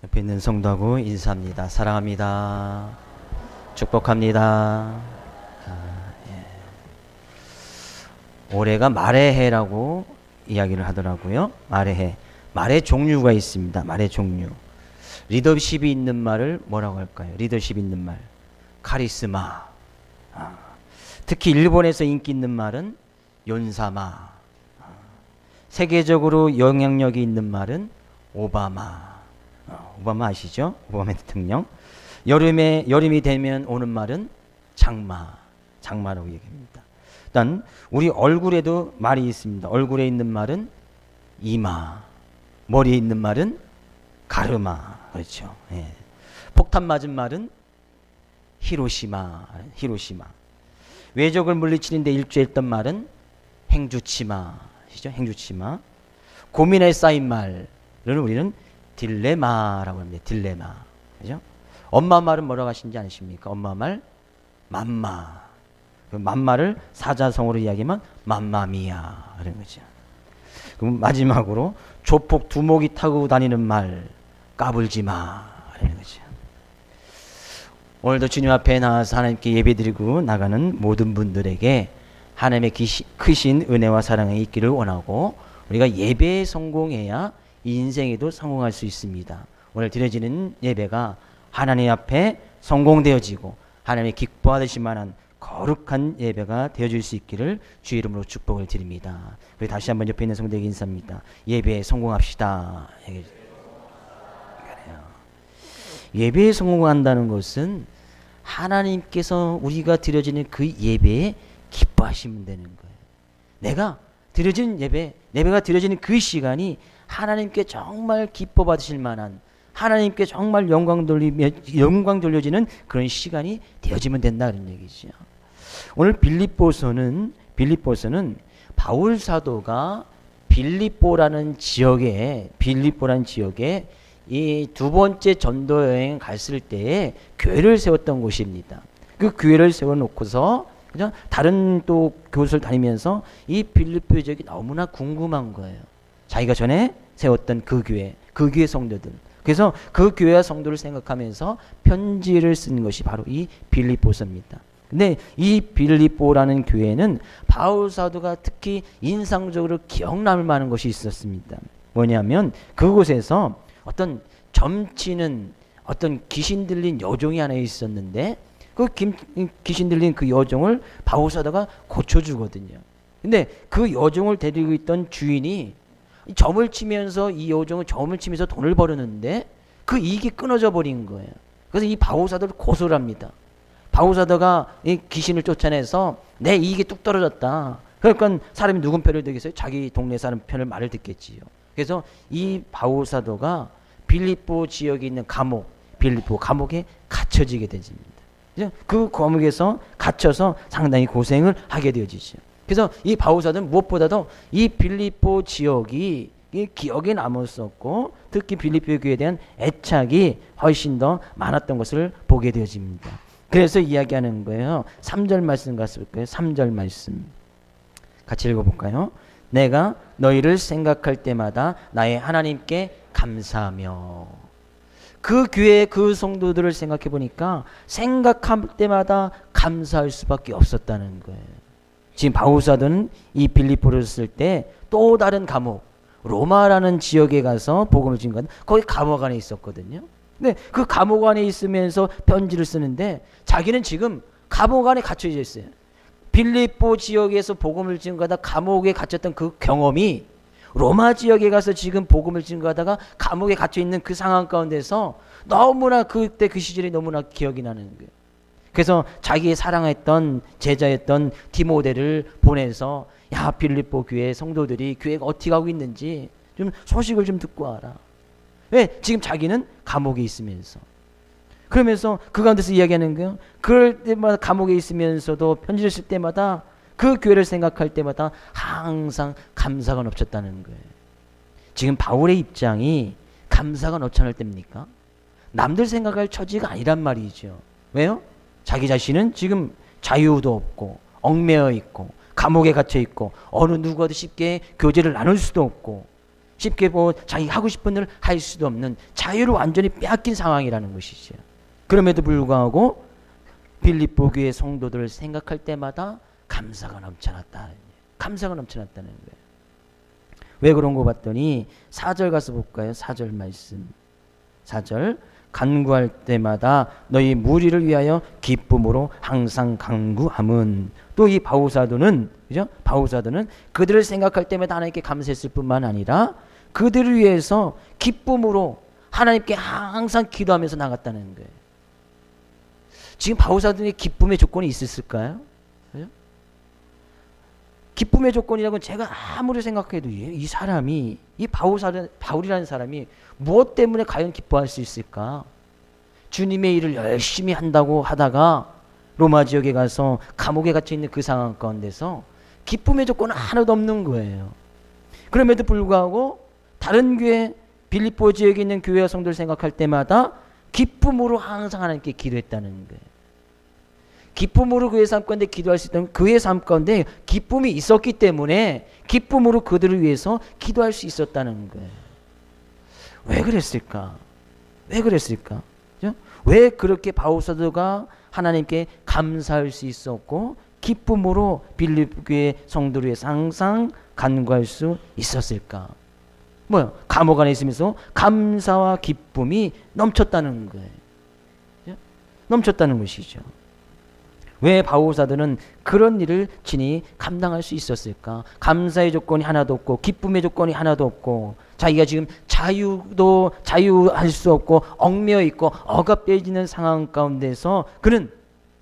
옆에 있는 성도하고 인사합니다. 사랑합니다. 축복합니다. 올해가 말의 해라고 이야기를 하더라고요. 말의 해. 말의 종류가 있습니다. 말의 종류. 리더십이 있는 말을 뭐라고 할까요? 리더십 있는 말. 카리스마. 특히 일본에서 인기 있는 말은 연사마. 세계적으로 영향력이 있는 말은 오바마. 오바마 아시죠? 오바마 대통령. 여름이 되면 오는 말은 장마라고 얘기합니다. 일단 우리 얼굴에도 말이 있습니다. 얼굴에 있는 말은 이마, 머리에 있는 말은 가르마. 그렇죠. 예. 폭탄 맞은 말은 히로시마. 외적을 물리치는데 일조했던 말은 행주치마. 아시죠? 행주치마. 고민에 쌓인 말을 우리는 딜레마라고 합니다. 딜레마. 그죠? 엄마 말은 뭐라고 하시는지 아십니까? 엄마 말 맘마. 그 맘마를 사자성어로 이야기하면 맘마미아 그런 거죠. 그럼 마지막으로 조폭 두목이 타고 다니는 말 까불지마 이런 거죠. 오늘도 주님 앞에 나와서 하나님께 예배드리고 나가는 모든 분들에게 하나님의 크신 은혜와 사랑이 있기를 원하고, 우리가 예배에 성공해야 이 인생에도 성공할 수 있습니다. 오늘 드려지는 예배가 하나님 앞에 성공되어지고 하나님의 기뻐하실 만한 거룩한 예배가 되어질 수 있기를 주의 이름으로 축복을 드립니다. 우리 다시 한번 옆에 있는 성도에게 인사합니다. 예배에 성공합시다. 예배에 성공한다는 것은 하나님께서 우리가 드려지는 그 예배에 기뻐하시면 되는 거예요. 내가 드려지는 예배가 드려지는 그 시간이 하나님께 정말 기뻐 받으실 만한, 하나님께 정말 영광 돌려지는 그런 시간이 되어지면 된다 그런 얘기죠. 오늘 빌립보서는 바울 사도가 빌립보라는 지역에 이 두 번째 전도 여행 갔을 때에 교회를 세웠던 곳입니다. 그 교회를 세워놓고서 그죠? 다른 또 교회를 다니면서 이 빌립보 지역이 너무나 궁금한 거예요. 자기가 전에 세웠던 그 교회 성도들. 그래서 그 교회와 성도를 생각하면서 편지를 쓴 것이 바로 이 빌립보서입니다. 근데 이 빌립보라는 교회는 바울 사도가 특히 인상적으로 기억남을 만한 것이 있었습니다. 뭐냐면 그곳에서 어떤 점치는 어떤 귀신 들린 여종이 하나 있었는데 그 귀신 들린 그 여종을 바울 사도가 고쳐주거든요. 근데 그 여종을 데리고 있던 주인이 점을 치면서 이 여종은 점을 치면서 돈을 벌었는데 그 이익이 끊어져 버린 거예요. 그래서 이 바울 사도를 고소를 합니다. 바울 사도가 이 귀신을 쫓아내서 내 이익이 뚝 떨어졌다. 그러니까 사람이 누군 편을 들겠어요? 자기 동네 사람 편을 말을 듣겠지요. 그래서 이 바울 사도가 빌립보 지역에 있는 빌립보 감옥에 갇혀지게 되집니다. 그 감옥에서 갇혀서 상당히 고생을 하게 되어지죠. 그래서 이 바울 사도는 무엇보다도 이 빌립보 지역이 기억에 남았었고, 특히 빌립보 교회에 대한 애착이 훨씬 더 많았던 것을 보게 되어집니다. 그래서 이야기하는 거예요. 3절 말씀 같이 볼까요? 3절 말씀 같이 읽어볼까요? 내가 너희를 생각할 때마다 나의 하나님께 감사하며. 그 교회 그 성도들을 생각해 보니까 생각할 때마다 감사할 수밖에 없었다는 거예요. 지금 바울 사도는 이 빌립보를 쓸 때 또 다른 감옥, 로마라는 지역에 가서 복음을 전한 건 거기 감옥 안에 있었거든요. 근데 그 감옥 안에 있으면서 편지를 쓰는데 자기는 지금 감옥 안에 갇혀져 있어요. 빌립보 지역에서 복음을 증거하다 감옥에 갇혔던 그 경험이 로마 지역에 가서 지금 복음을 증거하다가 감옥에 갇혀 있는 그 상황 가운데서 너무나 그때 그 시절이 너무나 기억이 나는 거예요. 그래서 자기의 사랑했던 제자였던 디모데를 보내서 야, 빌립보 교회 성도들이 교회가 어떻게 가고 있는지 좀 소식을 좀 듣고 와라. 왜? 지금 자기는 감옥에 있으면서. 그러면서 그 가운데서 이야기하는 거예요. 그럴 때마다 감옥에 있으면서도 편지를 쓸 때마다 그 교회를 생각할 때마다 항상 감사가 넘쳤다는 거예요. 지금 바울의 입장이 감사가 넘쳐날 때입니까? 남들 생각할 처지가 아니란 말이죠. 왜요? 자기 자신은 지금 자유도 없고 얽매여 있고 감옥에 갇혀 있고 어느 누구와도 쉽게 교제를 나눌 수도 없고 쉽게 자기 하고 싶은 일을 할 수도 없는 자유를 완전히 빼앗긴 상황이라는 것이죠. 그럼에도 불구하고 빌립보 교회 성도들을 생각할 때마다 감사가 넘쳐났다는 거예요. 감사가 넘쳐났다는 거예요. 왜 그런 거 봤더니 4절 가서 볼까요? 4절 말씀. 4절 간구할 때마다 너희 무리를 위하여 기쁨으로 항상 간구함은. 또 이 바울사도는, 그죠? 바울사도는 그들을 생각할 때마다 하나님께 감사했을 뿐만 아니라 그들을 위해서 기쁨으로 하나님께 항상 기도하면서 나갔다는 거예요. 지금 바울사도의 기쁨의 조건이 있었을까요? 그죠? 기쁨의 조건이라고는 제가 아무리 생각해도 이 사람이, 이 바울이라는 사람이 무엇 때문에 과연 기뻐할 수 있을까? 주님의 일을 열심히 한다고 하다가 로마 지역에 가서 감옥에 갇혀 있는 그 상황 가운데서 기쁨의 조건은 하나도 없는 거예요. 그럼에도 불구하고 다른 교회, 빌립보 지역에 있는 교회와 성도를 생각할 때마다 기쁨으로 항상 하나님께 기도했다는 거예요. 기쁨으로 그의 삶 가운데 기도할 수 있다면 그의 삶 가운데 기쁨이 있었기 때문에 기쁨으로 그들을 위해서 기도할 수 있었다는 거예요. 왜 그랬을까? 왜 그랬을까? 그죠? 왜 그렇게 바울사도가 하나님께 감사할 수 있었고 기쁨으로 빌립보 교회 성도를 위해서 항상 간구할 수 있었을까? 뭐요? 감옥 안에 있으면서 감사와 기쁨이 넘쳤다는 거예요. 그죠? 넘쳤다는 것이죠. 왜 바울사도는 그런 일을 친히 감당할 수 있었을까? 감사의 조건이 하나도 없고 기쁨의 조건이 하나도 없고 자기가 지금 자유할 수 없고 얽매여 있고 억압되어지는 상황 가운데서 그는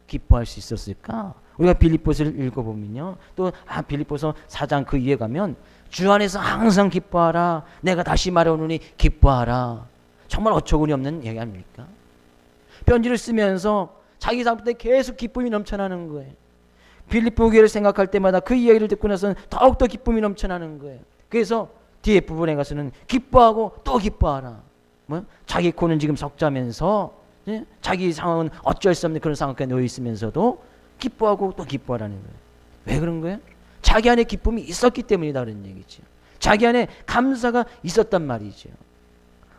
기뻐할 수 있었을까? 우리가 빌립보서를 읽어보면요. 또 빌립보서 4장 그 이에 가면 주 안에서 항상 기뻐하라. 내가 다시 말하노니 기뻐하라. 정말 어처구니 없는 얘기 아닙니까? 편지를 쓰면서 자기 삶 때 계속 기쁨이 넘쳐나는 거예요. 빌립보 교회를 생각할 때마다 그 이야기를 듣고 나서는 더욱더 기쁨이 넘쳐나는 거예요. 그래서 뒤에 부분에 가서는 기뻐하고 또 기뻐하라. 자기 코는 지금 석자면서 자기 상황은 어쩔 수 없는 그런 상황에 놓여 있으면서도 기뻐하고 또 기뻐하라는 거예요. 왜 그런 거예요? 자기 안에 기쁨이 있었기 때문이다 그런 얘기죠. 자기 안에 감사가 있었단 말이죠.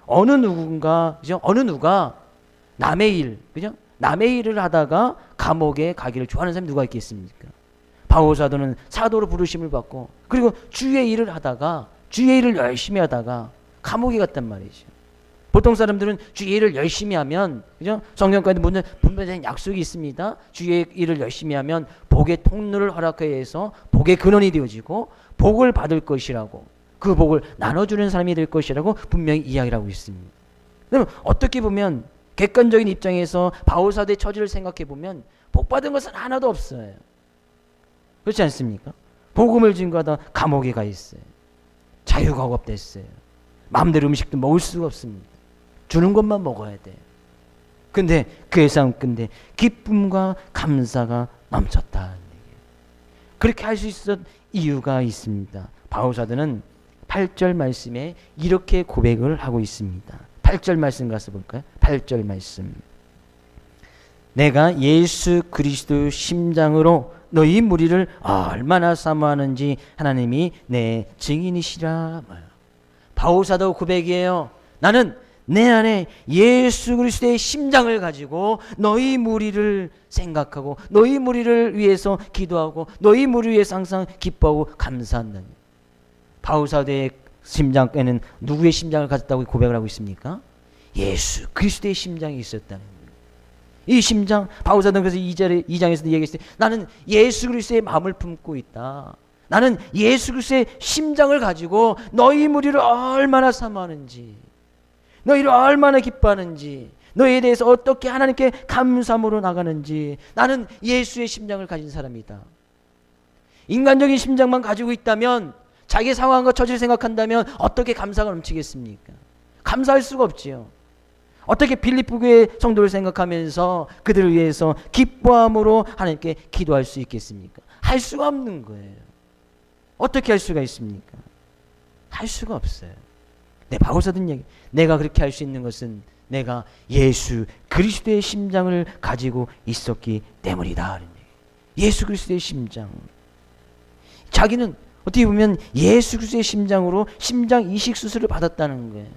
어느 누가 남의 일, 그죠? 남의 일을 하다가 감옥에 가기를 좋아하는 사람이 누가 있겠습니까? 바울사도는 사도로 부르심을 받고 그리고 주의 일을 하다가 주의 일을 열심히 하다가 감옥에 갔단 말이죠. 보통 사람들은 주의 일을 열심히 하면, 그죠? 성경가에도 분명히 약속이 있습니다. 주의 일을 열심히 하면 복의 통로를 허락하여 해서 복의 근원이 되어지고 복을 받을 것이라고, 그 복을 나눠주는 사람이 될 것이라고 분명히 이야기를 하고 있습니다. 그러면 어떻게 보면 객관적인 입장에서 바울사도의 처지를 생각해 보면 복 받은 것은 하나도 없어요. 그렇지 않습니까? 복음을 증거하다 감옥에 가 있어요. 자유가 억압됐어요. 마음대로 음식도 먹을 수가 없습니다. 주는 것만 먹어야 돼요. 근데 그의 삶 끝에 기쁨과 감사가 넘쳤다는 얘기예요. 그렇게 할 수 있었던 이유가 있습니다. 바울사도는 8절 말씀에 이렇게 고백을 하고 있습니다. 8절 말씀 가서 볼까요? 8절 말씀. 내가 예수 그리스도 심장으로 너희 무리를 얼마나 사모하는지 하나님이 내 증인이시라. 바울사도 고백이에요. 나는 내 안에 예수 그리스도의 심장을 가지고 너희 무리를 생각하고 너희 무리를 위해서 기도하고 너희 무리를 위해서 항상 기뻐하고 감사한다는. 바울사도의 심장에는 누구의 심장을 가졌다고 고백을 하고 있습니까? 예수 그리스도의 심장이 있었다는 거예요. 이 심장, 바울사도는 그래서 2장에서도 얘기했어요. 나는 예수 그리스도의 마음을 품고 있다. 나는 예수 그리스도의 심장을 가지고 너희 무리를 얼마나 사모하는지, 너희를 얼마나 기뻐하는지, 너희에 대해서 어떻게 하나님께 감사함으로 나가는지, 나는 예수의 심장을 가진 사람이다. 인간적인 심장만 가지고 있다면, 자기 상황과 처지를 생각한다면 어떻게 감사가 넘치겠습니까? 감사할 수가 없지요. 어떻게 빌립보 교회 성도를 생각하면서 그들을 위해서 기뻐함으로 하나님께 기도할 수 있겠습니까? 할 수가 없는 거예요. 어떻게 할 수가 있습니까? 할 수가 없어요. 바울사도는 얘기, 내가 그렇게 할 수 있는 것은 내가 예수 그리스도의 심장을 가지고 있었기 때문이다. 예수 그리스도의 심장. 자기는 어떻게 보면 예수 그리스도의 심장으로 심장 이식 수술을 받았다는 거예요.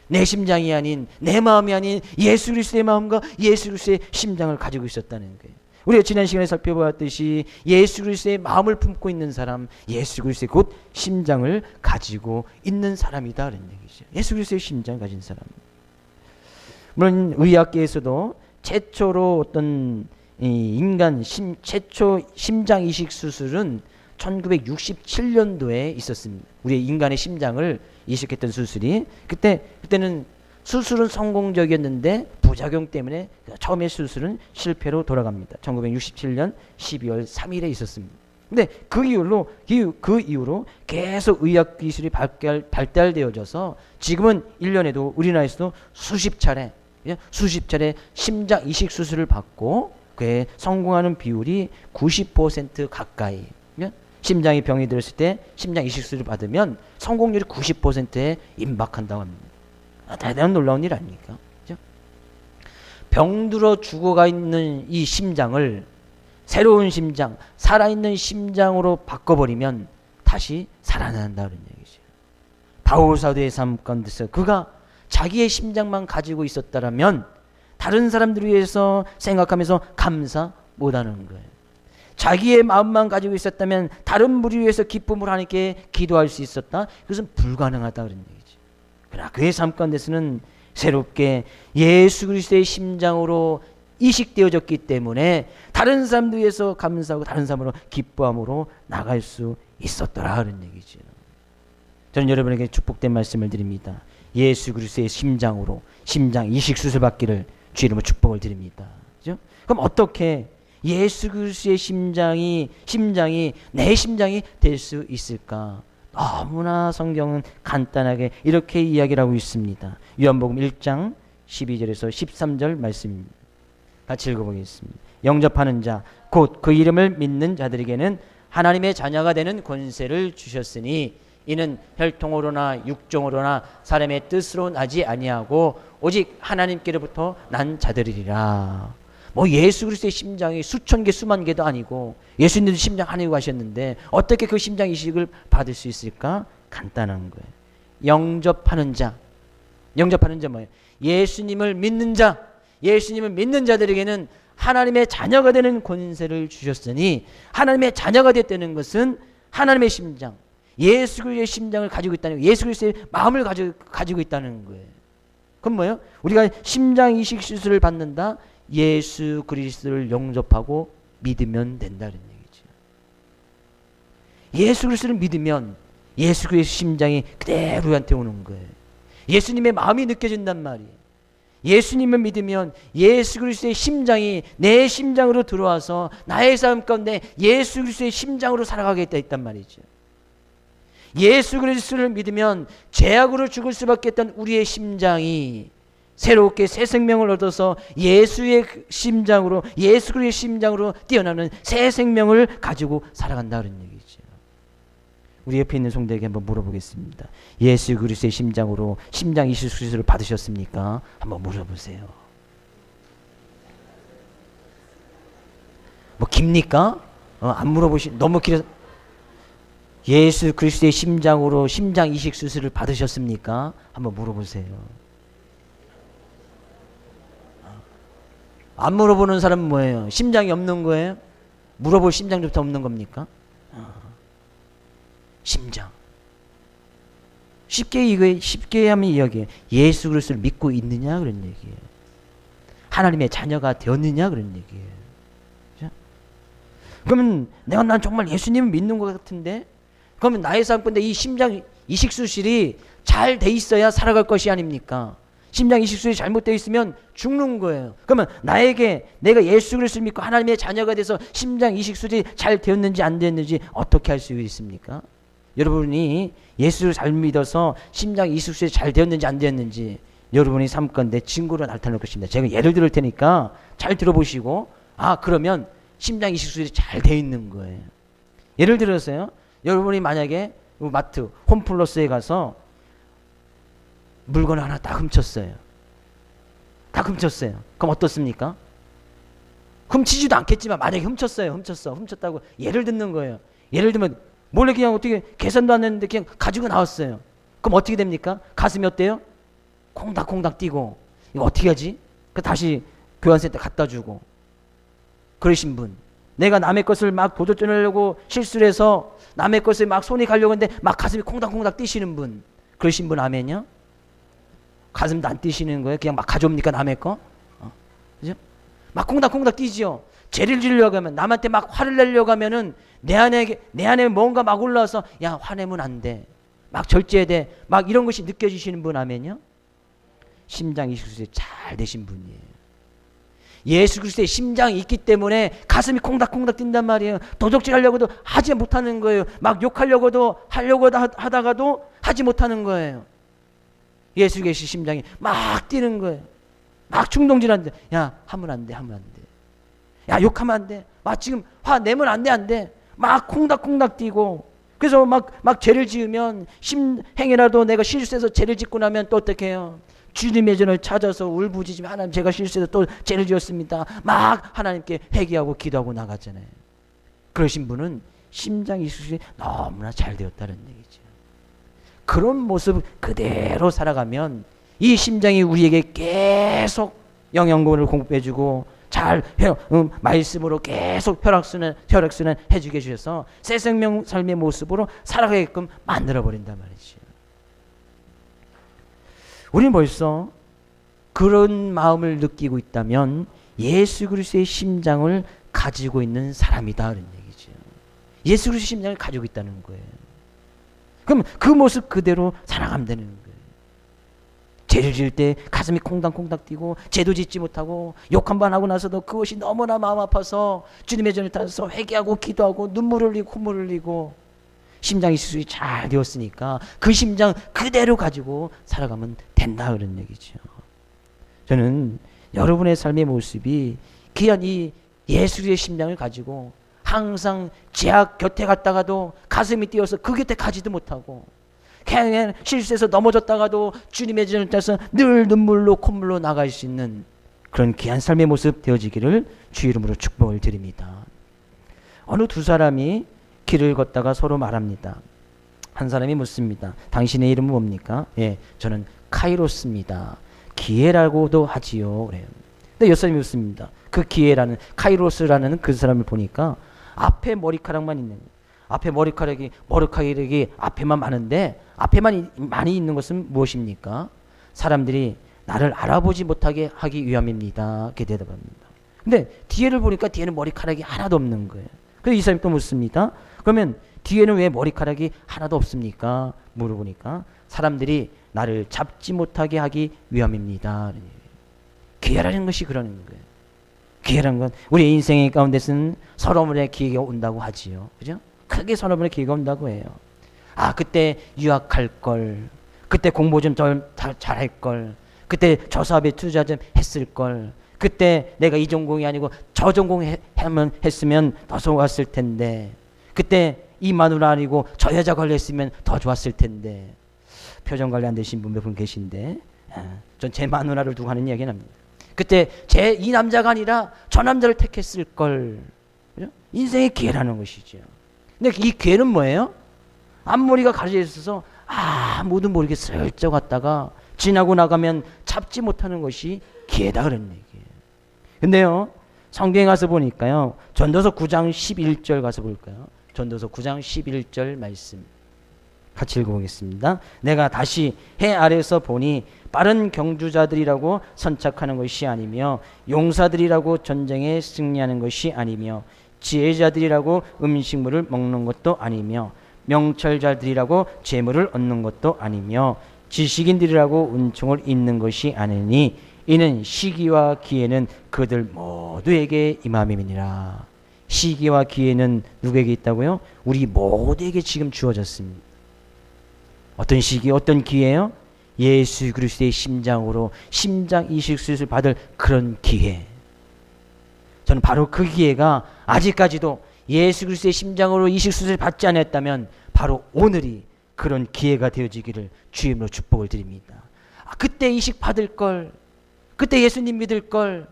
내 심장이 아닌, 내 마음이 아닌 예수 그리스도의 마음과 예수 그리스도의 심장을 가지고 있었다는 거예요. 우리가 지난 시간에 살펴보았듯이 예수 그리스도의 마음을 품고 있는 사람, 예수 그리스도의 곧 심장을 가지고 있는 사람이다 그런 얘기죠. 예수 그리스도의 심장을 가진 사람. 물론 의학계에서도 최초로 어떤 인간 최초 심장 이식 수술은 1967년도에 있었습니다. 우리 인간의 심장을 이식했던 수술이 그때는 수술은 성공적이었는데 부작용 때문에 처음에 수술은 실패로 돌아갑니다. 1967년 12월 3일에 있었습니다. 근데 그 이후로 계속 의학 기술이 발달되어져서 지금은 1년에도 우리나라에서도 수십 차례 심장 이식 수술을 받고 그에 성공하는 비율이 90% 가까이. 심장이 병이 들었을 때 심장 이식 수술을 받으면 성공률이 90%에 임박한다고 합니다. 대단한 놀라운 일 아닙니까? 그렇죠? 병들어 죽어가 있는 이 심장을 새로운 심장, 살아있는 심장으로 바꿔버리면 다시 살아난다는 얘기죠. 바울 사도의 삶 가운데서 그가 자기의 심장만 가지고 있었다라면 다른 사람들을 위해서 생각하면서 감사 못하는 거예요. 자기의 마음만 가지고 있었다면 다른 무리를 위해서 기쁨으로 하나님께 기도할 수 있었다. 그것은 불가능하다 그런 얘기죠. 그러나 그의 삶 가운데서는 새롭게 예수 그리스도의 심장으로 이식되어졌기 때문에 다른 사람들 위해서 감사하고 다른 사람으로 기뻐함으로 나갈 수 있었더라 그런 얘기죠. 저는 여러분에게 축복된 말씀을 드립니다. 예수 그리스도의 심장으로 심장 이식 수술 받기를 주 이름으로 축복을 드립니다. 그렇죠? 그럼 어떻게 예수 그리스도의 심장이 내 심장이 될 수 있을까? 너무나 성경은 간단하게 이렇게 이야기를 하고 있습니다. 요한복음 1장 12절에서 13절 말씀입니다. 같이 읽어보겠습니다. 영접하는 자 곧 그 이름을 믿는 자들에게는 하나님의 자녀가 되는 권세를 주셨으니 이는 혈통으로나 육종으로나 사람의 뜻으로 나지 아니하고 오직 하나님께로부터 난 자들이라. 예수 그리스도의 심장이 수천 개 수만 개도 아니고 예수님도 심장 하나고 하셨는데 어떻게 그 심장 이식을 받을 수 있을까? 간단한 거예요. 영접하는 자 뭐예요? 예수님을 믿는 자들에게는 하나님의 자녀가 되는 권세를 주셨으니 하나님의 자녀가 됐다는 것은 하나님의 심장, 예수 그리스도의 심장을 가지고 있다는 거예요. 예수 그리스도의 마음을 가지고 있다는 거예요. 그럼 뭐예요? 우리가 심장 이식 수술을 받는다. 예수 그리스도를 영접하고 믿으면 된다는 얘기죠. 예수 그리스도를 믿으면 예수 그리스도의 심장이 그대로 우리한테 오는 거예요. 예수님의 마음이 느껴진단 말이에요. 예수님을 믿으면 예수 그리스도의 심장이 내 심장으로 들어와서 나의 삶 가운데 예수 그리스도의 심장으로 살아가게 있단 말이죠. 예수 그리스도를 믿으면 죄악으로 죽을 수밖에 없던 우리의 심장이 새롭게 새 생명을 얻어서 예수의 심장으로 예수 그리스도의 심장으로 뛰어나는 새 생명을 가지고 살아간다는 얘기죠. 우리 옆에 있는 성도에게 한번 물어보겠습니다. 예수 그리스도의 심장으로 심장 이식 수술을 받으셨습니까? 한번 물어보세요. 깁니까? 안 너무 길어서 예수 그리스도의 심장으로 심장 이식 수술을 받으셨습니까? 한번 물어보세요. 안 물어보는 사람은 뭐예요? 심장이 없는 거예요? 물어볼 심장부터 없는 겁니까? 심장. 쉽게 하면 이야기해요. 예수 그리스도를 믿고 있느냐 그런 얘기예요. 하나님의 자녀가 되었느냐 그런 얘기예요. 그렇죠? 그러면 난 정말 예수님을 믿는 것 같은데 그러면 나의 삶 건데 이 심장 이식 수술이 잘 돼 있어야 살아갈 것이 아닙니까? 심장 이식 수술이 잘못되어 있으면 죽는 거예요. 그러면 내가 예수 그리스도를 믿고 하나님의 자녀가 돼서 심장 이식 수술이 잘 되었는지 안 되었는지 어떻게 할 수 있습니까? 여러분이 예수를 잘 믿어서 심장 이식 수술이 잘 되었는지 안 되었는지 여러분이 삶 가운데 증거로 나타날 것입니다. 제가 예를 들을 테니까 잘 들어보시고 그러면 심장 이식 수술이 잘 되어 있는 거예요. 예를 들어서요. 여러분이 만약에 마트 홈플러스에 가서 물건 하나 딱 훔쳤어요. 그럼 어떻습니까? 훔치지도 않겠지만 만약에 훔쳤다고 예를 듣는 거예요. 예를 들면 몰래 그냥 어떻게 계산도 안 했는데 그냥 가지고 나왔어요. 그럼 어떻게 됩니까? 가슴이 어때요? 콩닥콩닥 뛰고 이거 어떻게 하지? 그 다시 교환센터 갖다 주고. 그러신 분, 내가 남의 것을 막 도둑질하려고 실수를 해서 남의 것을 막 손이 가려고 하는데 막 가슴이 콩닥콩닥 뛰시는 분, 그러신 분 아멘요? 가슴도 안 뛰시는 거예요? 그냥 막 가져옵니까 남의 거? 그죠? 막 콩닥콩닥 뛰지요. 죄를 지으려고 하면, 남한테 막 화를 내려고 하면은 내 안에 뭔가 막 올라와서 야, 화내면 안 돼, 막 절제해야 돼, 막 이런 것이 느껴지시는 분 아멘요? 심장 이식 수술이 잘 되신 분이에요. 예수 그리스도의 심장이 있기 때문에 가슴이 콩닥콩닥 뛴단 말이에요. 도적질 하려고도 하지 못하는 거예요. 막 욕하려고도 하려고 하다가도 하지 못하는 거예요. 예수 계신 심장이 막 뛰는 거예요. 막 충동질하는데 야, 하면 안 돼, 하면 안 돼. 야, 욕하면 안 돼. 막 지금 화 내면 안 돼, 안 돼. 막 콩닥콩닥 뛰고. 그래서 막 죄를 지으면, 심행이라도 내가 실수해서 죄를 짓고 나면 또 어떻게 해요? 주님의 전을 찾아서 울부짖으면 하나님, 제가 실수해서 또 죄를 지었습니다. 막 하나님께 회개하고 기도하고 나갔잖아요. 그러신 분은 심장 이식이 너무나 잘 되었다는 얘기죠. 그런 모습 그대로 살아가면 이 심장이 우리에게 계속 영양분을 공급해주고 잘 말씀으로 계속 혈액순환 해주게 해주셔서 새 생명 삶의 모습으로 살아가게끔 만들어버린단 말이죠. 우리는 벌써 그런 마음을 느끼고 있다면 예수 그리스도의 심장을 가지고 있는 사람이다, 그런 얘기죠. 예수 그리스도의 심장을 가지고 있다는 거예요. 그럼 그 모습 그대로 살아가면 되는 거예요. 죄를 지을 때 가슴이 콩닥콩닥 뛰고 죄도 짓지 못하고 욕 한 번 하고 나서도 그것이 너무나 마음 아파서 주님의 전을 따라서 회개하고 기도하고 눈물을 흘리고 콧물을 흘리고 심장이 수술이 잘 되었으니까 그 심장 그대로 가지고 살아가면 된다, 그런 얘기죠. 저는 여러분의 삶의 모습이 귀한 이 예수의 심장을 가지고 항상 제약 곁에 갔다가도 가슴이 뛰어서 그 곁에 가지도 못하고 그냥 실수해서 넘어졌다가도 주님의 전을 따라서 늘 눈물로 콧물로 나갈 수 있는 그런 귀한 삶의 모습 되어지기를 주 이름으로 축복을 드립니다. 어느 두 사람이 길을 걷다가 서로 말합니다. 한 사람이 묻습니다. 당신의 이름은 뭡니까? 예, 저는 카이로스입니다. 기회라고도 하지요. 그래요. 근데 여사님이 묻습니다. 그 기회라는, 카이로스라는 그 사람을 보니까 앞에 머리카락만 있는, 앞에 머리카락이 앞에만 많은데 앞에만 많이 있는 것은 무엇입니까? 사람들이 나를 알아보지 못하게 하기 위함입니다. 이렇게 대답합니다. 근데 뒤에를 보니까 뒤에는 머리카락이 하나도 없는 거예요. 그래서 이 사람이 또 묻습니다. 그러면 뒤에는 왜 머리카락이 하나도 없습니까? 물어보니까 사람들이 나를 잡지 못하게 하기 위함입니다. 기회라는 것이 그러는 거예요. 기회라는 건 우리 인생의 가운데서는 서러움의 기회가 온다고 하지요. 그죠? 크게 서러움의 기회가 온다고 해요. 아, 그때 유학할 걸, 그때 공부 좀 더 잘할 걸, 그때 저 사업에 투자 좀 했을 걸, 그때 내가 이 전공이 아니고 저 전공 했으면 더 좋았을 텐데, 그때 이 마누라 아니고 저 여자 관리했으면 더 좋았을 텐데. 표정 관리 안 되신 분 몇 분 계신데, 전 제 마누라를 두고 하는 이야기는 합니다. 그때 이 남자가 아니라 저 남자를 택했을 걸. 그죠? 인생의 기회라는 것이죠. 근데 이 기회는 뭐예요? 앞머리가 가려져 있어서 아무도 모르게 슬쩍 갔다가 지나고 나가면 잡지 못하는 것이 기회다, 그런 얘기예요. 근데요, 성경에 가서 보니까요, 전도서 9장 11절 가서 볼까요? 전도서 9장 11절 말씀 같이 읽어보겠습니다. 내가 다시 해 아래서 보니 빠른 경주자들이라고 선착하는 것이 아니며 용사들이라고 전쟁에 승리하는 것이 아니며 지혜자들이라고 음식물을 먹는 것도 아니며 명철자들이라고 재물을 얻는 것도 아니며 지식인들이라고 은총을 입는 것이 아니니 이는 시기와 기회는 그들 모두에게 임함이니라. 시기와 기회는 누구에게 있다고요? 우리 모두에게 지금 주어졌습니다. 어떤 시기, 어떤 기회요? 예수 그리스도의 심장으로 심장 이식 수술 받을 그런 기회. 저는 바로 그 기회가 아직까지도 예수 그리스도의 심장으로 이식 수술 받지 않았다면 바로 오늘이 그런 기회가 되어지기를 주임으로 축복을 드립니다. 그때 이식 받을 걸, 그때 예수님 믿을 걸,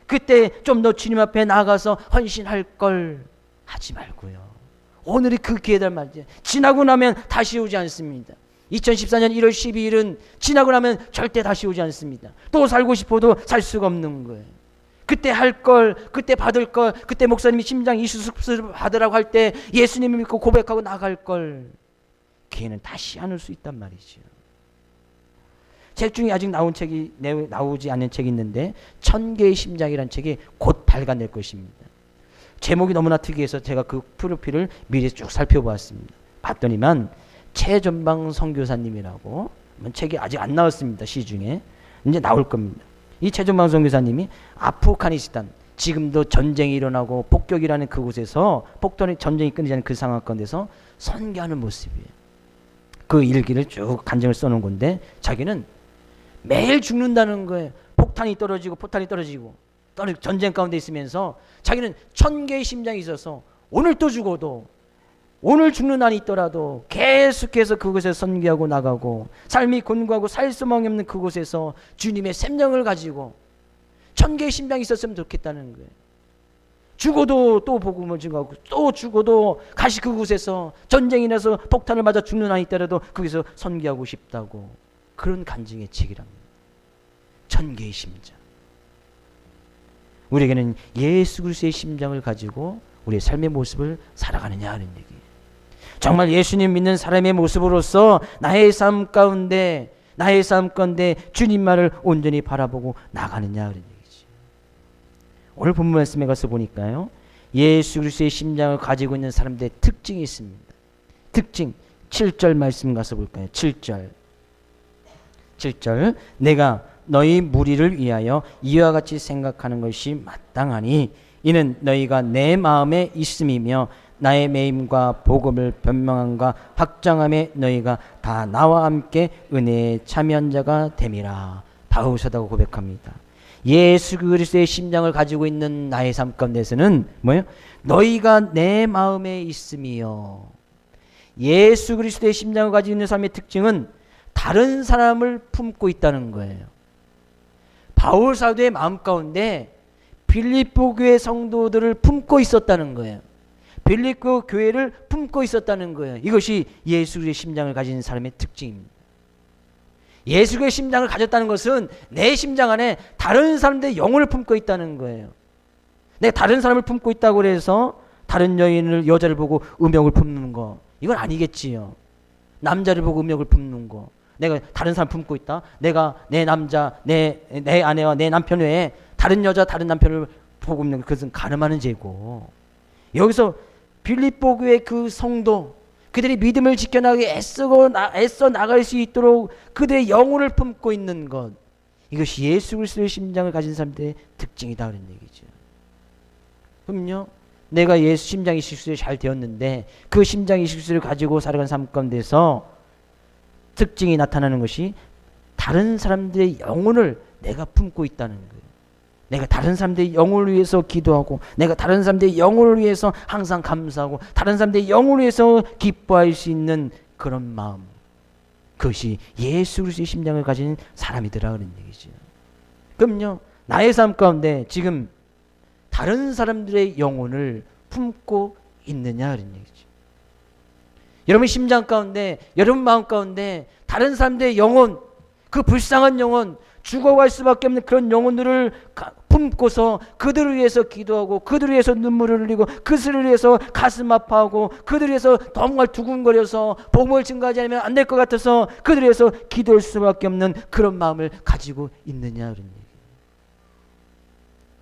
그때 좀 더 주님 앞에 나가서 헌신할 걸 하지 말고요. 오늘이 그 기회다 말이죠. 지나고 나면 다시 오지 않습니다. 2014년 1월 12일은 지나고 나면 절대 다시 오지 않습니다. 또 살고 싶어도 살 수가 없는 거예요. 그때 할 걸, 그때 받을 걸, 그때 목사님이 심장 이수습을 받으라고 할 때 예수님을 믿고 고백하고 나갈 걸, 기회는 다시 안 올 수 있단 말이죠. 책 중에 아직 나오지 않은 책이 있는데 천개의 심장이라는 책이 곧 발간될 것입니다. 제목이 너무나 특이해서 제가 그 프로필을 미리 쭉 살펴보았습니다. 봤더니만 최전방 선교사님이라고, 책이 아직 안 나왔습니다. 시중에 이제 나올 겁니다. 이 최전방 선교사님이 아프가니스탄, 지금도 전쟁이 일어나고 폭격이라는 그곳에서 전쟁이 끊이지 않는 그 상황 가운데서 선교하는 모습이에요. 그 일기를 쭉 간증을 써놓은 건데 자기는 매일 죽는다는 거예요. 포탄이 떨어지고 전쟁 가운데 있으면서 자기는 1000개의 심장이 있어서 오늘 또 죽어도, 오늘 죽는 날이 있더라도 계속해서 그곳에서 선교하고 나가고, 삶이 곤고하고 살 수만이 없는 그곳에서 주님의 샘령을 가지고 1000개의 심장이 있었으면 좋겠다는 거예요. 죽어도 또 복음을 증거하고, 또 죽어도 다시 그곳에서 전쟁이 나서 폭탄을 맞아 죽는 날이 있더라도 거기서 선교하고 싶다고, 그런 간증의 책이랍니다. 1000개의 심장. 우리에게는 예수 그리스도의 심장을 가지고 우리의 삶의 모습을 살아가느냐 하는 얘기예요. 정말 예수님 믿는 사람의 모습으로서 나의 삶 가운데 주님만을 온전히 바라보고 나가느냐 하는 얘기죠. 오늘 본문 말씀에 가서 보니까요, 예수 그리스도의 심장을 가지고 있는 사람들의 특징이 있습니다. 특징 7절 말씀 가서 볼까요? 7절 내가 너희 무리를 위하여 이와 같이 생각하는 것이 마땅하니 이는 너희가 내 마음에 있음이며 나의 매임과 복음을 변명함과 확장함에 너희가 다 나와 함께 은혜에 참여한 자가 됨이라. 바울 사도가 고백합니다. 예수 그리스도의 심장을 가지고 있는 나의 삶 가운데서는 뭐예요? 너희가 내 마음에 있음이요. 예수 그리스도의 심장을 가지고 있는 삶의 특징은 다른 사람을 품고 있다는 거예요. 바울 사도의 마음 가운데 빌립보 교회 성도들을 품고 있었다는 거예요. 빌립보 교회를 품고 있었다는 거예요. 이것이 예수 그리스도의 심장을 가진 사람의 특징입니다. 예수 그리스도의 심장을 가졌다는 것은 내 심장 안에 다른 사람들의 영혼을 품고 있다는 거예요. 내가 다른 사람을 품고 있다고 해서 다른 여자를 보고 음욕을 품는 거, 이건 아니겠지요. 남자를 보고 음욕을 품는 거, 내가 다른 사람 품고 있다, 내가 내 남자, 내 아내와 내 남편 외에 다른 여자, 다른 남편을 보고 있는 것은 간음하는 죄고, 여기서 빌립보 교회 그 성도, 그들이 믿음을 지켜나가기 애써 나갈 수 있도록 그들의 영혼을 품고 있는 것, 이것이 예수 그리스도의 심장을 가진 사람들의 특징이다 그런 얘기죠. 그럼요, 내가 예수 심장 이식술이 잘 되었는데 그 심장 이식술을 가지고 살아가는 삶 가운데서 특징이 나타나는 것이 다른 사람들의 영혼을 내가 품고 있다는 거예요. 내가 다른 사람들의 영혼을 위해서 기도하고, 내가 다른 사람들의 영혼을 위해서 항상 감사하고, 다른 사람들의 영혼을 위해서 기뻐할 수 있는 그런 마음, 그것이 예수 그리스도의 심장을 가진 사람이더라 그런 얘기죠. 그럼요, 나의 삶 가운데 지금 다른 사람들의 영혼을 품고 있느냐 그런 얘기죠. 여러분 심장 가운데, 여러분 마음 가운데 다른 사람들의 영혼, 그 불쌍한 영혼, 죽어갈 수밖에 없는 그런 영혼들을 품고서 그들을 위해서 기도하고, 그들을 위해서 눈물을 흘리고, 그들을 위해서 가슴 아파하고, 그들을 위해서 정말 두근거려서 복음을 증거하지 않으면 안 될 것 같아서 그들을 위해서 기도할 수밖에 없는 그런 마음을 가지고 있느냐 그런 얘기예요.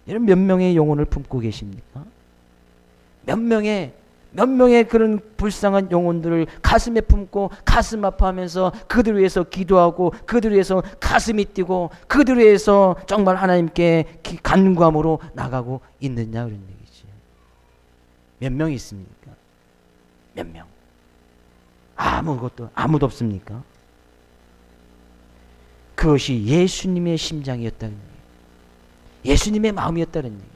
여러분 몇 명의 영혼을 품고 계십니까? 몇 명의 그런 불쌍한 영혼들을 가슴에 품고 가슴 아파하면서 그들을 위해서 기도하고, 그들을 위해서 가슴이 뛰고, 그들을 위해서 정말 하나님께 간구함으로 나가고 있느냐 그런 얘기지. 몇 명 있습니까? 몇 명? 아무도 없습니까? 그것이 예수님의 심장이었다는 얘기예요. 예수님의 마음이었다는 얘기예요.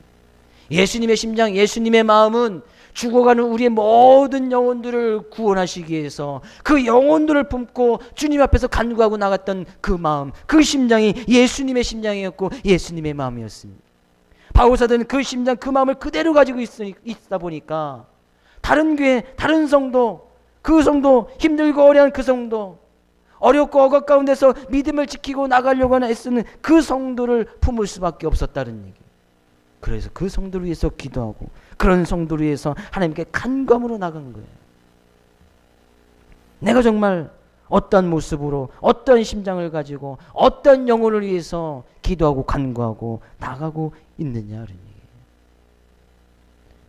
예수님의 심장, 예수님의 마음은 죽어가는 우리의 모든 영혼들을 구원하시기 위해서 그 영혼들을 품고 주님 앞에서 간구하고 나갔던 그 마음, 그 심장이 예수님의 심장이었고 예수님의 마음이었습니다. 바울 사도는 그 심장, 그 마음을 그대로 가지고 있다 보니까 다른 교회, 다른 성도, 그 성도, 힘들고 어려운 그 성도, 어렵고 억압 가운데서 믿음을 지키고 나가려고 하는 애쓰는 그 성도를 품을 수밖에 없었다는 얘기. 그래서 그 성도를 위해서 기도하고 그런 성도를 위해서 하나님께 간구함으로 나간 거예요. 내가 정말 어떤 모습으로 어떤 심장을 가지고 어떤 영혼을 위해서 기도하고 간구하고 나가고 있느냐 그런 얘기예요.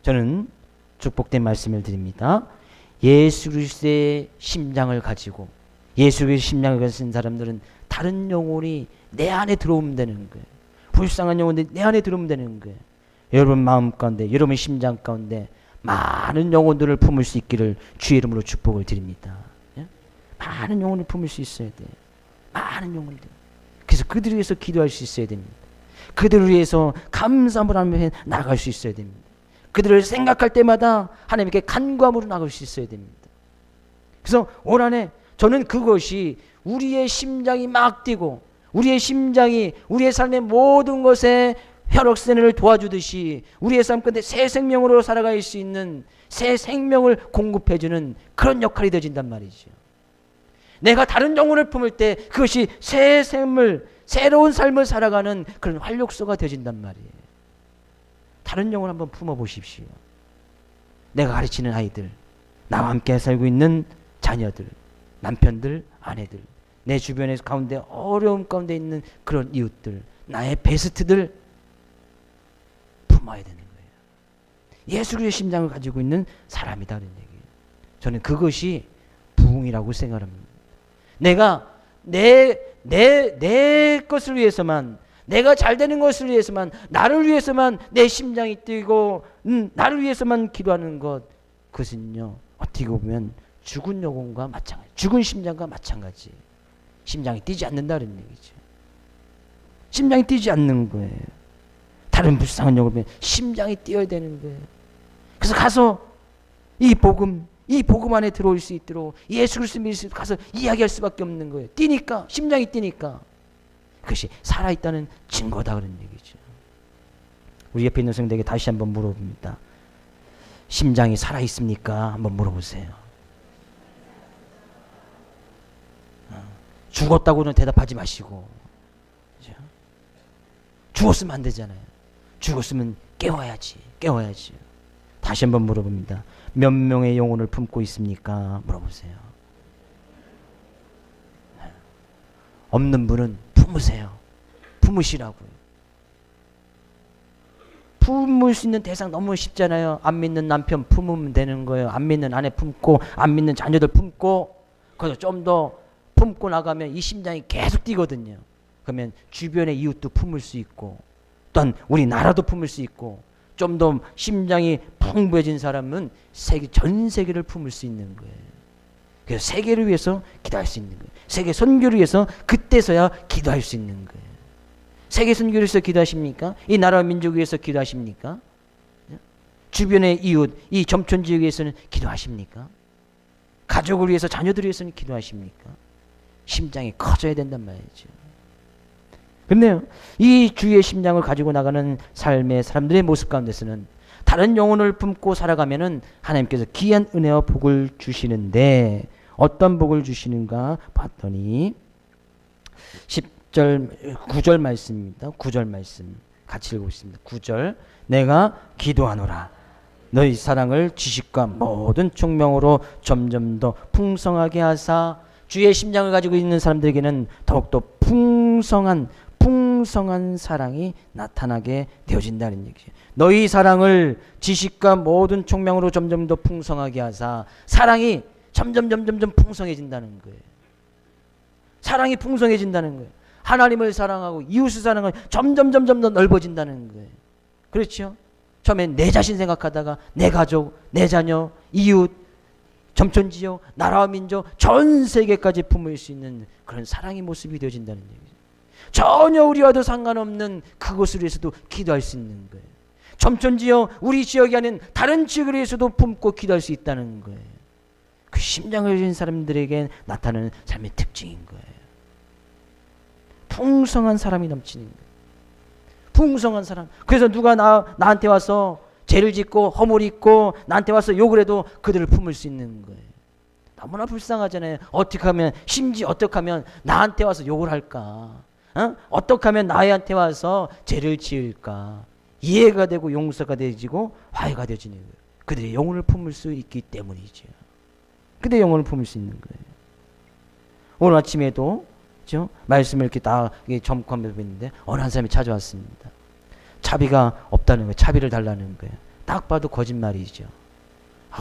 저는 축복된 말씀을 드립니다. 예수 그리스도의 심장을 가지고 예수 그리스도의 심장을 가진 사람들은 다른 영혼이 내 안에 들어오면 되는 거예요. 불쌍한 영혼들이 내 안에 들어오면 되는 거예요. 여러분 마음 가운데, 여러분 심장 가운데 많은 영혼들을 품을 수 있기를 주의 이름으로 축복을 드립니다. 예? 많은 영혼을 품을 수 있어야 돼요. 많은 영혼들. 그래서 그들을 위해서 기도할 수 있어야 됩니다. 그들을 위해서 감사함을 하며 나갈 수 있어야 됩니다. 그들을 생각할 때마다 하나님께 간구함으로 나갈 수 있어야 됩니다. 그래서 올 한해 저는 그것이 우리의 심장이 막 뛰고 우리의 심장이 우리의 삶의 모든 것에 혈액순환을 도와주듯이 우리의 삶 가운데 새 생명으로 살아갈 수 있는 새 생명을 공급해주는 그런 역할이 되어진단 말이죠. 내가 다른 영혼을 품을 때 그것이 새 생물, 새로운 삶을 살아가는 그런 활력소가 되어진단 말이에요. 다른 영혼 한번 품어보십시오. 내가 가르치는 아이들, 나와 함께 살고 있는 자녀들, 남편들, 아내들, 내 주변에 가운데 어려움 가운데 있는 그런 이웃들, 나의 베스트들 품어야 되는 거예요. 예수 그리스도의 심장을 가지고 있는 사람이다는 얘기예요. 저는 그것이 부흥이라고 생각합니다. 내가 내 것을 위해서만, 내가 잘 되는 것을 위해서만, 나를 위해서만 내 심장이 뛰고 나를 위해서만 기도하는 것, 그것은요 어떻게 보면 죽은 영혼과 마찬가지, 죽은 심장과 마찬가지. 심장이 뛰지 않는다는 얘기죠. 심장이 뛰지 않는 거예요. 다른 불쌍한 영혼을 보면 심장이 뛰어야 되는 거예요. 그래서 가서 이 복음 안에 들어올 수 있도록 예수 그리스도 믿을 수 있도록 가서 이야기할 수밖에 없는 거예요. 뛰니까, 심장이 뛰니까. 그것이 살아있다는 증거다 그런 얘기죠. 우리 옆에 있는 성도에게 다시 한번 물어봅니다. 심장이 살아있습니까? 한번 물어보세요. 죽었다고는 대답하지 마시고, 그렇죠? 죽었으면 안 되잖아요. 죽었으면 깨워야지. 다시 한번 물어봅니다. 몇 명의 영혼을 품고 있습니까? 물어보세요. 없는 분은 품으세요. 품으시라고요. 품을 수 있는 대상 너무 쉽잖아요. 안 믿는 남편 품으면 되는 거예요. 안 믿는 아내 품고, 안 믿는 자녀들 품고, 그래서 좀 더 품고 나가면 이 심장이 계속 뛰거든요. 그러면 주변의 이웃도 품을 수 있고, 또한 우리 나라도 품을 수 있고, 좀 더 심장이 풍부해진 사람은 전 세계를 품을 수 있는 거예요. 그래서 세계를 위해서 기도할 수 있는 거예요. 세계 선교를 위해서 그때서야 기도할 수 있는 거예요. 세계 선교를 위해서 기도하십니까? 이 나라와 민족을 위해서 기도하십니까? 주변의 이웃, 이 점촌 지역에 위해서는 기도하십니까? 가족을 위해서, 자녀들을 위해서는 기도하십니까? 심장이 커져야 된단 말이죠. 근데요, 이 주의 심장을 가지고 나가는 삶의 사람들의 모습 가운데서는 다른 영혼을 품고 살아가면은 하나님께서 귀한 은혜와 복을 주시는데, 어떤 복을 주시는가 봤더니 10절 9절 말씀입니다. 9절 말씀 같이 읽어보겠습니다. 9절, 내가 기도하노라 너희 사랑을 지식과 모든 총명으로 점점 더 풍성하게 하사. 주의 심장을 가지고 있는 사람들에게는 더욱더 풍성한 사랑이 나타나게 되어진다는 얘기죠. 너희 사랑을 지식과 모든 총명으로 점점 더 풍성하게 하사. 사랑이 점점 풍성해진다는 거예요. 사랑이 풍성해진다는 거예요. 하나님을 사랑하고 이웃을 사랑하고 점점 더 넓어진다는 거예요. 그렇죠? 처음엔 내 자신 생각하다가 내 가족, 내 자녀, 이웃, 점촌지역, 나라와 민족, 전 세계까지 품을 수 있는 그런 사랑의 모습이 되어진다는 얘기죠. 전혀 우리와도 상관없는 그곳을 위해서도 기도할 수 있는 거예요. 점촌지역, 우리 지역이 아닌 다른 지역을 위해서도 품고 기도할 수 있다는 거예요. 그 심장을 가진 사람들에게 나타나는 삶의 특징인 거예요. 풍성한 사람이 넘치는 거예요. 풍성한 사람. 그래서 누가 나한테 와서 죄를 짓고 허물 있고 나한테 와서 욕을 해도 그들을 품을 수 있는 거예요. 너무나 불쌍하잖아요. 어떻게 하면, 심지어 어떻게 하면 나한테 와서 욕을 할까? 어떻게 하면 나한테 와서 죄를 지을까? 이해가 되고 용서가 되지고 화해가 되지는 거예요. 그들의 영혼을 품을 수 있기 때문이죠. 그들의 영혼을 품을 수 있는 거예요. 오늘 아침에도 그렇죠? 말씀을 이렇게 다 점검하면서 있는데 어느 한 사람이 찾아왔습니다. 차비가 없다는 거예요. 차비를 달라는 거예요. 딱 봐도 거짓말이죠.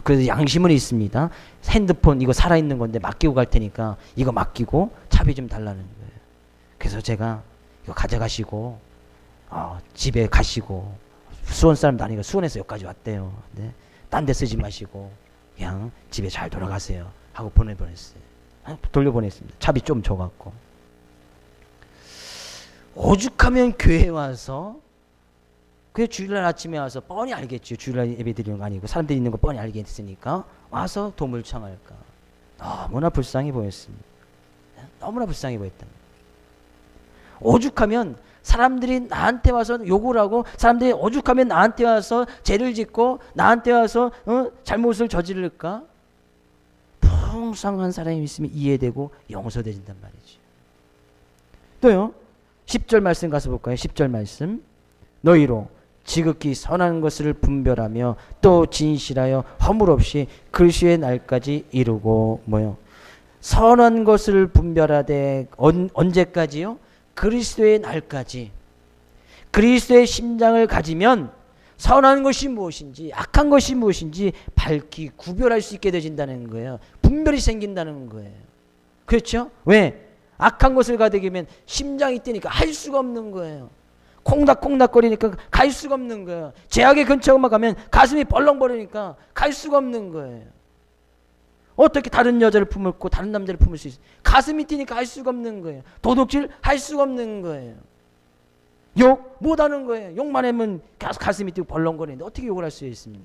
그래서 양심은 있습니다. 핸드폰 이거 살아있는 건데 맡기고 갈 테니까 이거 맡기고 차비 좀 달라는 거예요. 그래서 제가 이거 가져가시고 집에 가시고, 수원 사람도 아니고 수원에서 여기까지 왔대요. 네? 딴 데 쓰지 마시고 그냥 집에 잘 돌아가세요 하고 보내보냈어요. 돌려보냈습니다. 차비 좀 줘갖고. 오죽하면 교회에 와서, 그 주일날 아침에 와서 뻔히 알겠죠. 주일날 예배 드리는 거 아니고 사람들이 있는 거 뻔히 알겠으니까 와서 도움을 청할까. 너무나 불쌍해 보였습니다. 너무나 불쌍해 보였다. 오죽하면 사람들이 나한테 와서 욕을 하고, 사람들이 오죽하면 나한테 와서 죄를 짓고 나한테 와서 잘못을 저지를까. 풍성한 사람이 있으면 이해되고 용서되진단 말이죠. 또요 10절 말씀 가서 볼까요? 10절 말씀. 너희로 지극히 선한 것을 분별하며 또 진실하여 허물 없이 그리스도의 날까지 이루고. 뭐요? 선한 것을 분별하되 언제까지요? 그리스도의 날까지. 그리스도의 심장을 가지면 선한 것이 무엇인지 악한 것이 무엇인지 밝히 구별할 수 있게 되진다는 거예요. 분별이 생긴다는 거예요. 그렇죠? 왜? 악한 것을 가득이면 심장이 뛰니까 할 수가 없는 거예요. 콩닥콩닥거리니까 갈 수가 없는 거예요. 죄악의 근처만 가면 가슴이 벌렁거리니까 갈 수가 없는 거예요. 어떻게 다른 여자를 품고 다른 남자를 품을 수 있어요? 가슴이 뛰니까 할 수가 없는 거예요. 도둑질 할 수가 없는 거예요. 욕 못하는 거예요. 욕만 하면 가슴이 뛰고 벌렁거리는데 어떻게 욕을 할 수 있습니까?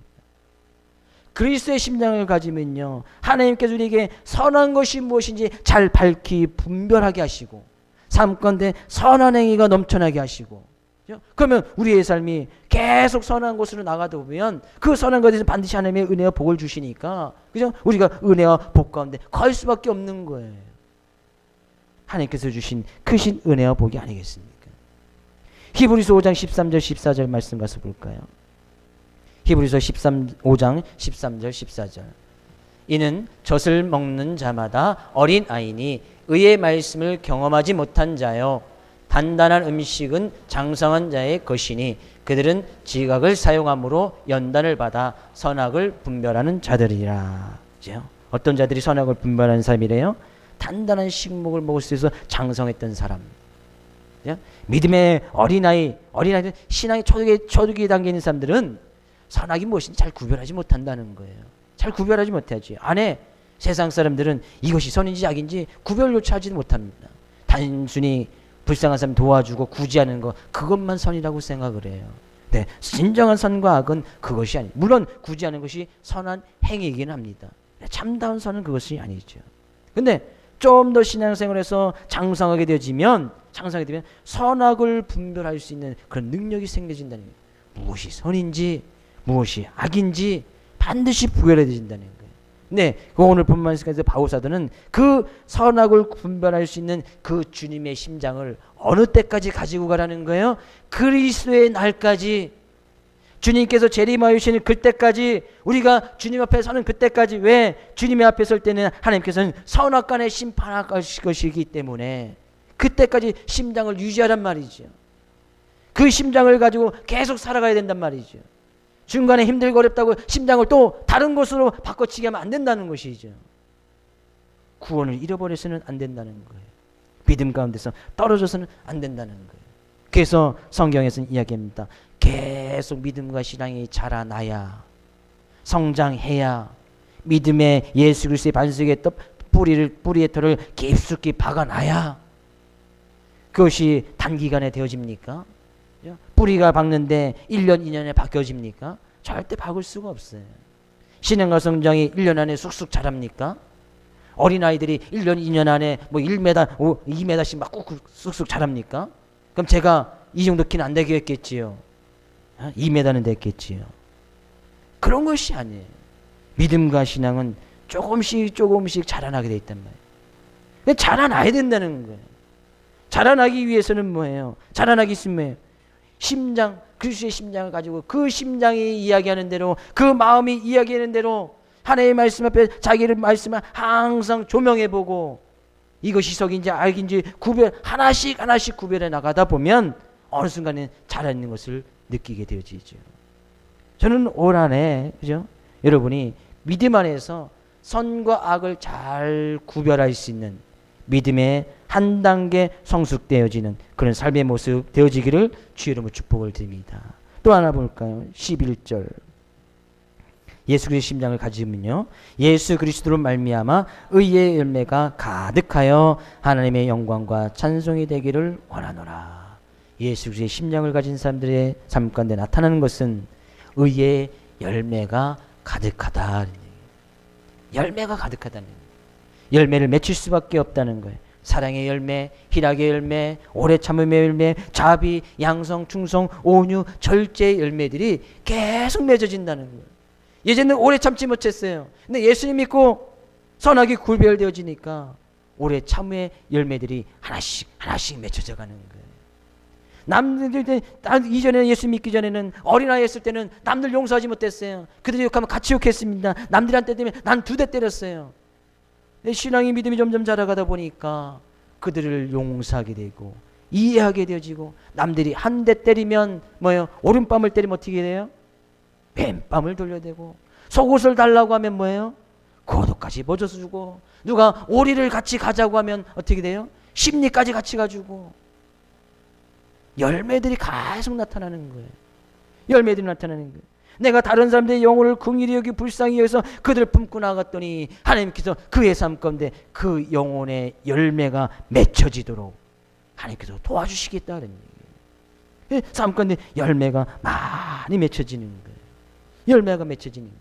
그리스도의 심장을 가지면요, 하나님께서 우리에게 선한 것이 무엇인지 잘 밝히 분별하게 하시고, 삶가운데 선한 행위가 넘쳐나게 하시고, 그러면 우리의 삶이 계속 선한 곳으로 나가다 보면 그 선한 것에서 반드시 하나님의 은혜와 복을 주시니까, 그죠? 우리가 은혜와 복 가운데 거할 수밖에 없는 거예요. 하나님께서 주신 크신 은혜와 복이 아니겠습니까? 히브리서 5장 13절 14절 말씀 가서 볼까요? 히브리서 5장 13절 14절. 이는 젖을 먹는 자마다 어린 아이니 의의 말씀을 경험하지 못한 자요, 단단한 음식은 장성한 자의 것이니 그들은 지각을 사용함으로 연단을 받아 선악을 분별하는 자들이라. 어떤 자들이 선악을 분별하는 사람이래요? 단단한 식목을 먹을 수 있어서 장성했던 사람. 믿음의 어린아이들, 신앙의 초두기 단계에 있는 사람들은 선악이 무엇인지 잘 구별하지 못한다는 거예요. 잘 구별하지 못하지. 세상 사람들은 이것이 선인지 악인지 구별조차 하지 못합니다. 단순히 불쌍한 사람 도와주고 구제하는 거, 그것만 선이라고 생각을 해요. 네, 진정한 선과 악은 그것이 아니에요. 물론 구제하는 것이 선한 행위이긴 합니다. 참다운 선은 그것이 아니죠. 근데 좀 더 신앙생활에서 장성하게 되면 선악을 분별할 수 있는 그런 능력이 생겨진다는 거예요. 무엇이 선인지 무엇이 악인지 반드시 구별해진다는 거예요. 네, 오늘 본문 말씀에서 바울사도는 그 선악을 분별할 수 있는 그 주님의 심장을 어느 때까지 가지고 가라는 거예요? 그리스도의 날까지. 주님께서 재림하여 오시는 그때까지, 우리가 주님 앞에 서는 그때까지. 왜? 주님의 앞에 설 때는 하나님께서는 선악간에 심판할 것이기 때문에 그때까지 심장을 유지하란 말이죠. 그 심장을 가지고 계속 살아가야 된단 말이죠. 중간에 힘들고 어렵다고 심장을 또 다른 곳으로 바꿔치기 하면 안 된다는 것이죠. 구원을 잃어버려서는 안 된다는 거예요. 믿음 가운데서 떨어져서는 안 된다는 거예요. 그래서 성경에서는 이야기합니다. 계속 믿음과 신앙이 자라나야, 성장해야, 믿음의 예수 그리스도의 반석에 뿌리의 털을 깊숙이 박아놔야 그것이 단기간에 되어집니까? 뿌리가 박는데 1년, 2년에 바뀌어집니까? 절대 박을 수가 없어요. 신앙과 성장이 1년 안에 쑥쑥 자랍니까? 어린아이들이 1년, 2년 안에 1m, 2m씩 막 꾹꾹 쑥쑥 자랍니까? 그럼 제가 이 정도 키는 안 되겠지요. 2m는 됐겠지요. 그런 것이 아니에요. 믿음과 신앙은 조금씩 자라나게 돼 있단 말이에요. 자라나야 된다는 거예요. 자라나기 위해서는 뭐예요? 자라나기 있으면 뭐예요? 심장, 그리스도의 심장을 가지고 그 심장이 이야기하는 대로, 그 마음이 이야기하는 대로 하나님의 말씀 앞에 자기를 말씀을 항상 조명해보고 이것이 석인지 알긴지 하나씩 구별해 나가다 보면 어느 순간에 자라있는 것을 느끼게 되어지죠. 저는 올 한해, 그죠? 여러분이 믿음 안에서 선과 악을 잘 구별할 수 있는 믿음의 한 단계 성숙되어지는 그런 삶의 모습 되어지기를 주의 이름으로 축복을 드립니다. 또 하나 볼까요? 11절. 예수 그리스도의 심장을 가지면요, 예수 그리스도로 말미암아 의의 열매가 가득하여 하나님의 영광과 찬송이 되기를 원하노라. 예수 그리스도의 심장을 가진 사람들의 삶 가운데 나타나는 것은 의의 열매가 가득하다. 열매가 가득하다는 거예요. 열매를 맺힐 수밖에 없다는 거예요. 사랑의 열매, 희락의 열매, 오래 참음의 열매, 자비, 양성, 충성, 온유, 절제의 열매들이 계속 맺어진다는 거예요. 예전에는 오래 참지 못했어요. 근데 예수님 믿고 선악이 구별되어지니까 오래 참음의 열매들이 하나씩 맺혀져 가는 거예요. 남들 이전에 예수 믿기 전에는 어린아이였을 때는 남들 용서하지 못했어요. 그들이 욕하면 같이 욕했습니다. 남들한테 때문에 난 2대 때렸어요. 신앙의 믿음이 점점 자라가다 보니까 그들을 용서하게 되고 이해하게 되어지고, 남들이 한 대 때리면 뭐예요? 오른뺨을 때리면 어떻게 돼요? 왼뺨을 돌려대고, 속옷을 달라고 하면 뭐예요? 겉옷까지 벗어서 주고, 누가 오리를 같이 가자고 하면 어떻게 돼요? 심리까지 같이 가지고. 열매들이 계속 나타나는 거예요. 열매들이 나타나는 거예요. 내가 다른 사람들의 영혼을 긍휼히 여기 불쌍히 여기서 그들을 품고 나갔더니 하나님께서 그의 삶 가운데 그 영혼의 열매가 맺혀지도록 하나님께서 도와주시겠다는 얘기예요. 삶 가운데 열매가 많이 맺혀지는 거예요. 열매가 맺혀지는 거예요.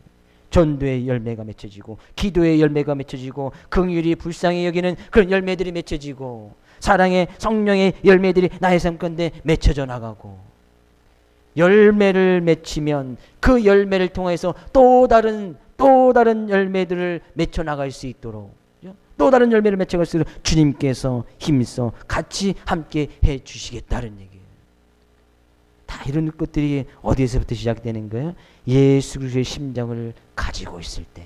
전도의 열매가 맺혀지고, 기도의 열매가 맺혀지고, 긍휼히 불쌍히 여기는 그런 열매들이 맺혀지고, 사랑의 성령의 열매들이 나의 삶 가운데 맺혀져 나가고, 열매를 맺히면 그 열매를 통해서 또 다른 열매들을 맺혀 나갈 수 있도록, 또 다른 열매를 맺혀갈 수 있도록 주님께서 힘써 같이 함께 해 주시겠다는 얘기예요. 다 이런 것들이 어디에서부터 시작되는 거예요? 예수 그리스도의 심장을 가지고 있을 때.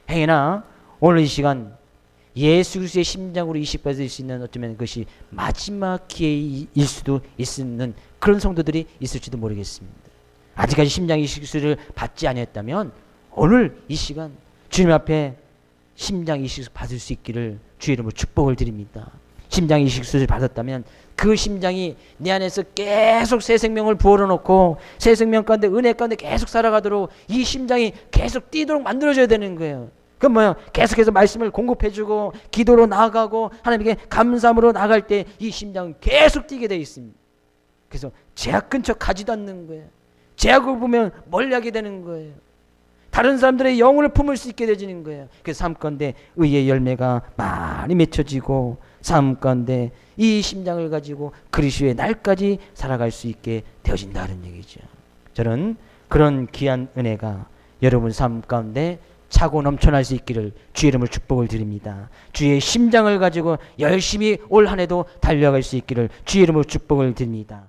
행여나 오늘 이 시간 예수 그리스도의 심장으로 이식받을 수 있는, 어쩌면 그것이 마지막 기회일 수도 있는 그런 성도들이 있을지도 모르겠습니다. 아직까지 심장 이식수를 받지 아니했다면 오늘 이 시간 주님 앞에 심장 이식수 받을 수 있기를 주의 이름으로 축복을 드립니다. 심장 이식수를 받았다면 그 심장이 내 안에서 계속 새 생명을 부어놓고 새 생명 가운데 은혜 가운데 계속 살아가도록 이 심장이 계속 뛰도록 만들어져야 되는 거예요. 그럼 뭐예요? 계속해서 말씀을 공급해주고 기도로 나아가고 하나님께 감사함으로 나갈 때 이 심장은 계속 뛰게 되어 있습니다. 그래서 제약 근처 가지도 않는 거예요. 제약을 보면 멀리하게 되는 거예요. 다른 사람들의 영혼을 품을 수 있게 되지는 거예요. 그래서 삶 가운데 의의 열매가 많이 맺혀지고, 삶 가운데 이 심장을 가지고 그리스도의 날까지 살아갈 수 있게 되어진다는 얘기죠. 저는 그런 귀한 은혜가 여러분 삶 가운데 차고 넘쳐날 수 있기를 주의 이름으로 축복을 드립니다. 주의 심장을 가지고 열심히 올 한 해도 달려갈 수 있기를 주의 이름으로 축복을 드립니다.